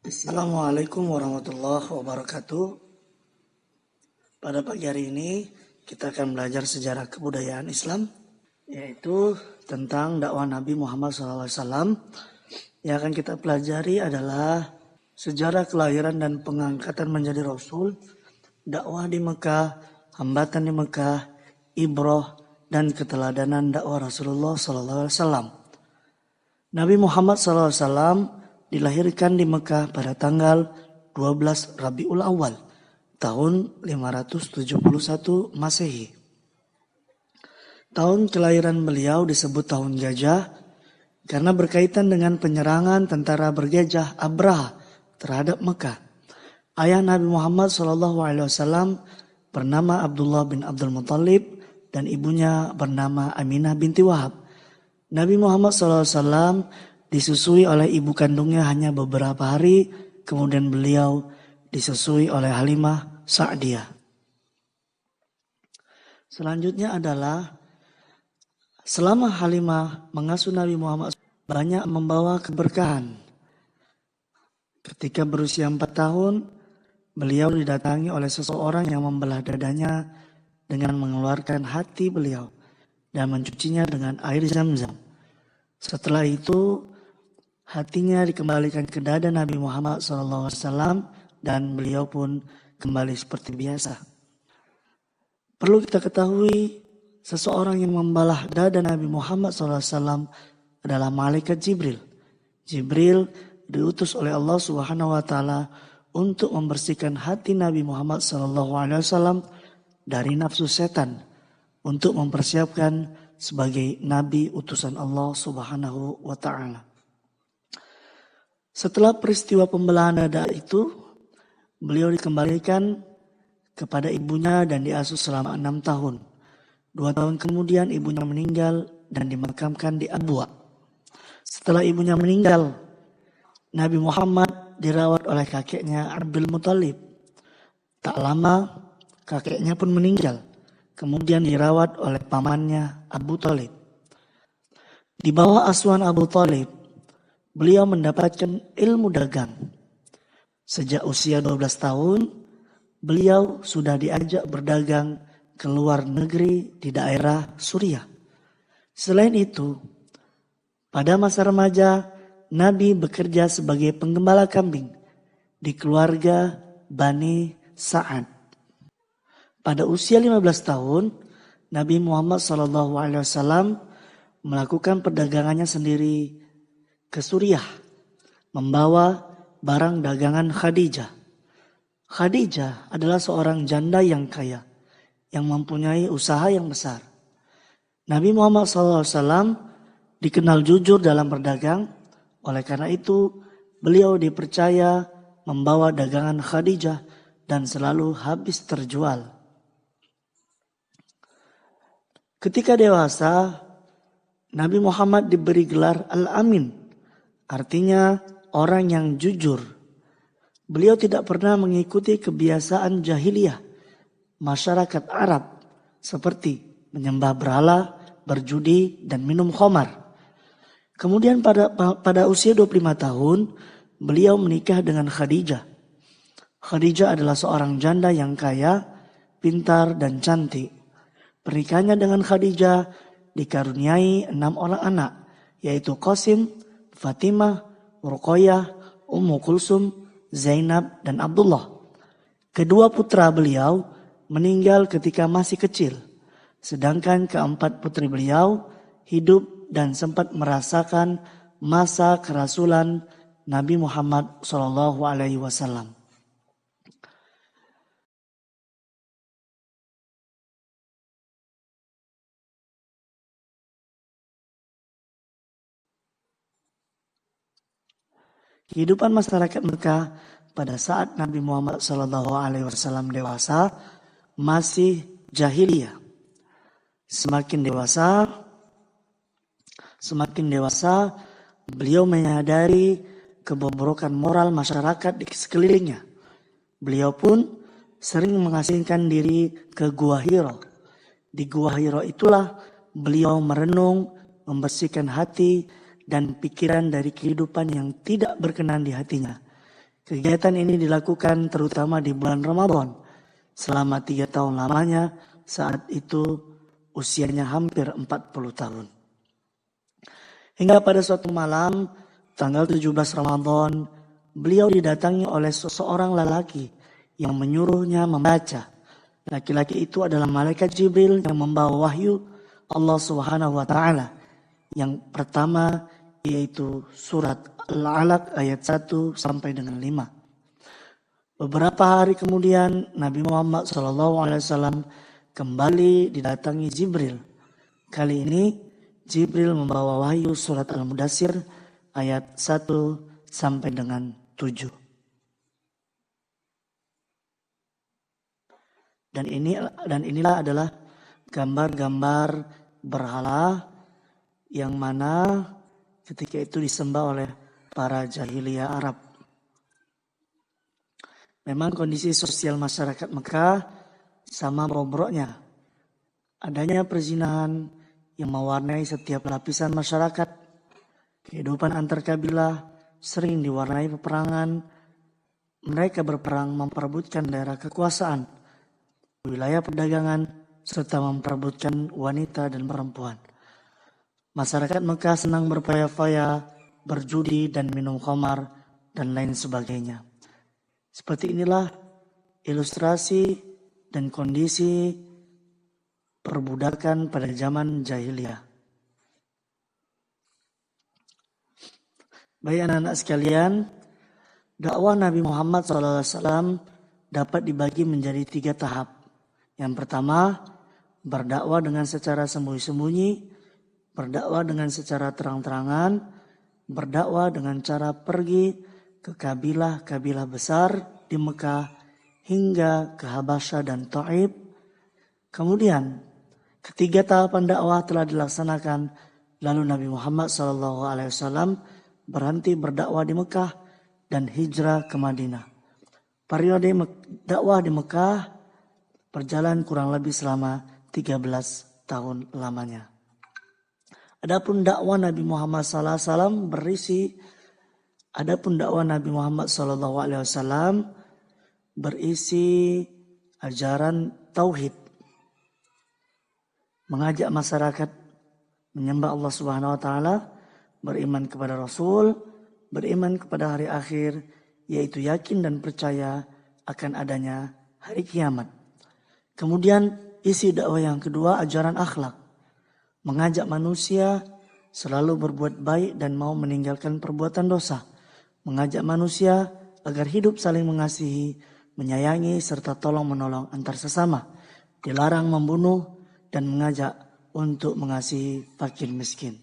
Assalamualaikum warahmatullahi wabarakatuh. Pada pagi hari ini kita akan belajar sejarah kebudayaan Islam, yaitu tentang dakwah Nabi Muhammad SAW. Yang akan kita pelajari adalah sejarah kelahiran dan pengangkatan menjadi Rasul, dakwah di Mekah, hambatan di Mekah, ibrah, dan keteladanan dakwah Rasulullah SAW. Nabi Muhammad SAW dilahirkan di Mekah pada tanggal 12 Rabiul Awal tahun 571 Masehi. Tahun kelahiran beliau disebut tahun gajah karena berkaitan dengan penyerangan tentara bergajah Abraha terhadap Mekah. Ayah Nabi Muhammad SAW bernama Abdullah bin Abdul Muttalib dan ibunya bernama Aminah binti Wahab. Nabi Muhammad SAW disusui oleh ibu kandungnya hanya beberapa hari, kemudian beliau disusui oleh Halimah Sa'diyah. Selanjutnya adalah selama Halimah mengasuh Nabi Muhammad banyak membawa keberkahan. Ketika berusia 4 tahun, beliau didatangi oleh seseorang yang membelah dadanya dengan mengeluarkan hati beliau dan mencucinya dengan air Zam-Zam. Setelah itu, hatinya dikembalikan ke dada Nabi Muhammad SAW dan beliau pun kembali seperti biasa. Perlu kita ketahui, seseorang yang membelah dada Nabi Muhammad SAW adalah malaikat Jibril. Jibril diutus oleh Allah Subhanahu Wa Taala untuk membersihkan hati Nabi Muhammad SAW dari nafsu setan, untuk mempersiapkan sebagai nabi utusan Allah Subhanahu Wa Taala. Setelah peristiwa pembelahan dada itu, beliau dikembalikan kepada ibunya dan diasuh selama 6 tahun. 2 tahun kemudian ibunya meninggal dan dimakamkan di Abwa. Setelah ibunya meninggal, Nabi Muhammad dirawat oleh kakeknya Abdul Muttalib. Tak lama, kakeknya pun meninggal. Kemudian dirawat oleh pamannya Abu Thalib. Di bawah asuhan Abu Thalib, beliau mendapatkan ilmu dagang. Sejak usia 12 tahun, beliau sudah diajak berdagang ke luar negeri di daerah Suriah. Selain itu, pada masa remaja, Nabi bekerja sebagai penggembala kambing di keluarga Bani Sa'ad. Pada usia 15 tahun, Nabi Muhammad SAW melakukan perdagangannya sendiri ke Suriah, membawa barang dagangan Khadijah. Khadijah adalah seorang janda yang kaya, yang mempunyai usaha yang besar. Nabi Muhammad SAW dikenal jujur dalam berdagang, oleh karena itu beliau dipercaya membawa dagangan Khadijah dan selalu habis terjual. Ketika dewasa, Nabi Muhammad diberi gelar Al-Amin, artinya orang yang jujur. Beliau tidak pernah mengikuti kebiasaan jahiliyah masyarakat Arab seperti menyembah berhala, berjudi, dan minum khamar. Kemudian pada usia 25 tahun, beliau menikah dengan Khadijah. Khadijah adalah seorang janda yang kaya, pintar, dan cantik. Pernikahannya dengan Khadijah dikaruniai 6 orang anak, yaitu Qasim, Fatimah, Ruqayyah, Ummu Kulsum, Zainab, dan Abdullah. Kedua putra beliau meninggal ketika masih kecil, sedangkan keempat putri beliau hidup dan sempat merasakan masa kerasulan Nabi Muhammad SAW. Kehidupan masyarakat Mekah pada saat Nabi Muhammad SAW dewasa masih jahiliyah. Semakin dewasa, beliau menyadari kebobrokan moral masyarakat di sekelilingnya. Beliau pun sering mengasingkan diri ke Gua Hiro. Di Gua Hiro itulah beliau merenung, membersihkan hati dan pikiran dari kehidupan yang tidak berkenan di hatinya. Kegiatan ini dilakukan terutama di bulan Ramadan selama 3 tahun lamanya, saat itu usianya hampir 40 tahun. Hingga pada suatu malam tanggal 17 Ramadan, beliau didatangi oleh seseorang lelaki yang menyuruhnya membaca. Laki-laki itu adalah malaikat Jibril yang membawa wahyu Allah Subhanahu wa taala. Yang pertama yaitu surat Al-Alaq ayat 1 sampai dengan 5. Beberapa hari kemudian Nabi Muhammad SAW kembali didatangi Jibril. Kali ini Jibril membawa wahyu surat Al-Mudassir ayat 1 sampai dengan 7. Dan inilah adalah gambar-gambar berhala yang mana ketika itu disembah oleh para jahiliyah Arab. Memang kondisi sosial masyarakat Mekah sama bobroknya. Adanya perzinahan yang mewarnai setiap lapisan masyarakat. Kehidupan antar kabilah sering diwarnai peperangan. Mereka berperang memperebutkan daerah kekuasaan, wilayah perdagangan, serta memperebutkan wanita dan perempuan. Masyarakat Mekah senang berfoya-foya, berjudi dan minum khamar dan lain sebagainya. Seperti inilah ilustrasi dan kondisi perbudakan pada zaman jahiliyah. Baik anak-anak sekalian, dakwah Nabi Muhammad SAW dapat dibagi menjadi 3 tahap. Yang pertama, berdakwah dengan secara sembunyi-sembunyi, berdakwah dengan secara terang-terangan, berdakwah dengan cara pergi ke kabilah-kabilah besar di Mekah hingga ke Habasyah dan Taif. Kemudian, ketiga tahapan dakwah telah dilaksanakan, lalu Nabi Muhammad SAW berhenti berdakwah di Mekah dan hijrah ke Madinah. Periode dakwah di Mekah berjalan kurang lebih selama 13 tahun lamanya. Adapun dakwah Nabi Muhammad SAW berisi ajaran tauhid, mengajak masyarakat menyembah Allah Subhanahu wa taala, beriman kepada Rasul, beriman kepada hari akhir, yaitu yakin dan percaya akan adanya hari kiamat. Kemudian isi dakwah yang kedua ajaran akhlak, mengajak manusia selalu berbuat baik dan mau meninggalkan perbuatan dosa. Mengajak manusia agar hidup saling mengasihi, menyayangi, serta tolong menolong antar sesama. Dilarang membunuh dan mengajak untuk mengasihi fakir miskin.